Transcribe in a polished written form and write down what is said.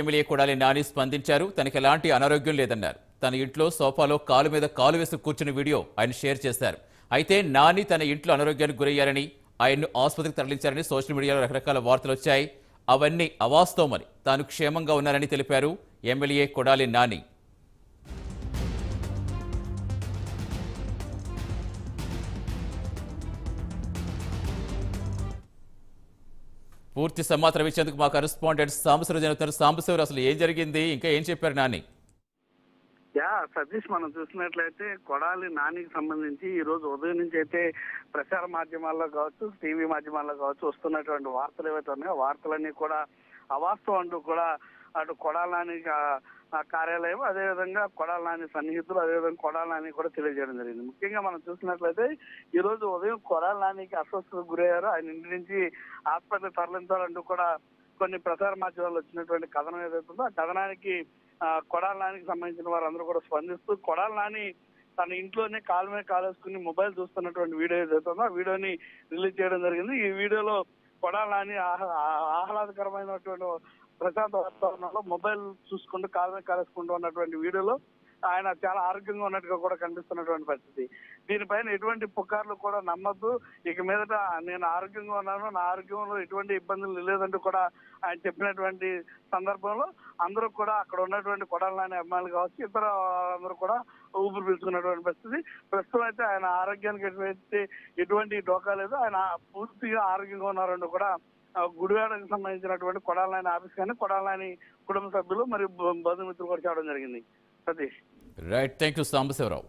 MLA Kodali Nani స్పందించారు. తనకి ఎలాంటి అనారోగ్యం లేదన్నారు. తన ఇంట్లో సోఫాలో కాలు మీద కాలు వేసి కూర్చున్న వీడియో ఆయన షేర్ చేశారు. అయితే నాని తన ఇంట్లో అనారోగ్యానికి గురయ్యారని, ఆయన్ను ఆసుపత్రికి తరలించారని సోషల్ మీడియాలో రకరకాల వార్తలు వచ్చాయి. అవన్నీ అవాస్తవమని, తాను క్షేమంగా ఉన్నారని తెలిపారు ఎమ్మెల్యే కొడాలి నాని. పూర్తి సమాచారం ఇచ్చేందుకు మా కరెస్పాండెంట్ సాంబశివరావు జరుగుతారు. సాంబశివరావు, అసలు ఏం జరిగింది, ఇంకా ఏం చెప్పారు నాని? సతీష్, మనం చూసినట్లయితే కొడాలి నానికి సంబంధించి ఈ రోజు ఉదయం నుంచి అయితే ప్రచార మాధ్యమాల్లో కావచ్చు, టీవీ మాధ్యమాల్లో కావచ్చు వస్తున్నటువంటి వార్తలు ఏవైతే ఉన్నాయో వార్తలన్నీ కూడా అవాస్తవం అంటూ కూడా అటు కొడాలి నాని కార్యాలయం, అదేవిధంగా కొడాలి నాని సన్నిహితులు, అదేవిధంగా కొడాలి నాని కూడా తెలియజేయడం జరిగింది. ముఖ్యంగా మనం చూసినట్లయితే ఈ రోజు ఉదయం కొడాలి నానికి అస్వస్థతకు గురయ్యారు. ఆయన ఇంటి నుంచి హాస్పిటల్ తరలించాలంటూ కూడా కొన్ని ప్రచార మాధ్యమాల్లో వచ్చినటువంటి కథనం ఏదైతుందో ఆ కథనానికి కొడాలి నానికి సంబంధించిన వారందరూ కూడా స్పందిస్తూ కొడాలి నాని తన ఇంట్లోనే కాలు మీద కాలేసుకుని మొబైల్ చూస్తున్నటువంటి వీడియో ఏదైతుందో ఆ వీడియోని రిలీజ్ చేయడం జరిగింది. ఈ వీడియోలో కొడాలి నాని ఆహ్లాదకరమైనటువంటి ప్రశాంత వాతావరణంలో మొబైల్ చూసుకుంటూ కాలు మీద కాలేసుకుంటూ ఉన్నటువంటి వీడియోలో ఆయన చాలా ఆరోగ్యంగా ఉన్నట్టుగా కూడా కనిపిస్తున్నటువంటి పరిస్థితి. దీనిపైన ఎటువంటి పుకార్లు కూడా నమ్మద్దు, ఇక మీదట నేను ఆరోగ్యంగా ఉన్నాను, నా ఆరోగ్యంలో ఎటువంటి ఇబ్బందులు లేదంటూ కూడా ఆయన చెప్పినటువంటి సందర్భంలో అందరూ కూడా అక్కడ ఉన్నటువంటి కొడాలి నాని అభిమానులు కావచ్చు, ఇతర అందరూ కూడా ఊపిరి పీల్చుకున్నటువంటి పరిస్థితి. ప్రస్తుతం అయితే ఆయన ఆరోగ్యానికి ఎటువంటి డోకా లేదు, ఆయన పూర్తిగా ఆరోగ్యంగా ఉన్నారంటూ కూడా గుడివాడకు సంబంధించినటువంటి కొడాలి నాని ఆఫీస్ కానీ కొడాలి నాని కుటుంబ సభ్యులు మరియు బంధుమిత్రులు కూడా చేయడం జరిగింది. Satish, right, thank you Sambasivarao.